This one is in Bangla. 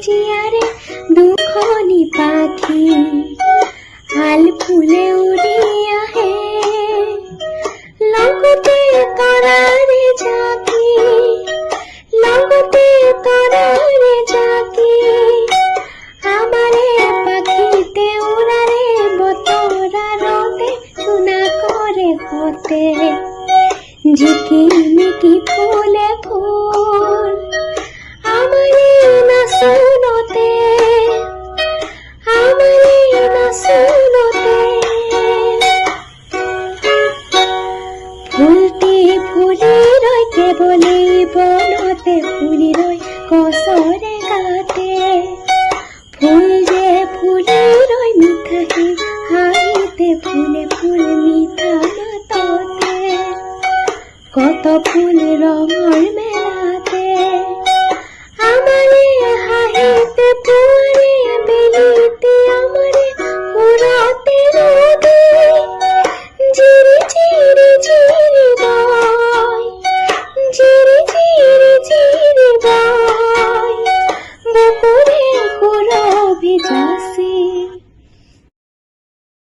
জিয়ারে দুখনি পাখি হাল ফুলে উড়িয়া হে লগতে তরারে জাকি লগতে তরারে জাকি আমারে পাখিতে উড়ারে বতরা রোদে চুনা করে হতে ঝিকিমিকি ফুলে ফুল আমারে না শুনতে আমারে না শুনতে ফুলটি ফুলি রয় কেবলে বনতে ফুলি রয় কসরে গাতে ফুল যে ফুলি রয় মিঠাহি হাইতে ফুলে ফুল মিঠা মাততে কত ফুল রঙর মেলাতে আমারে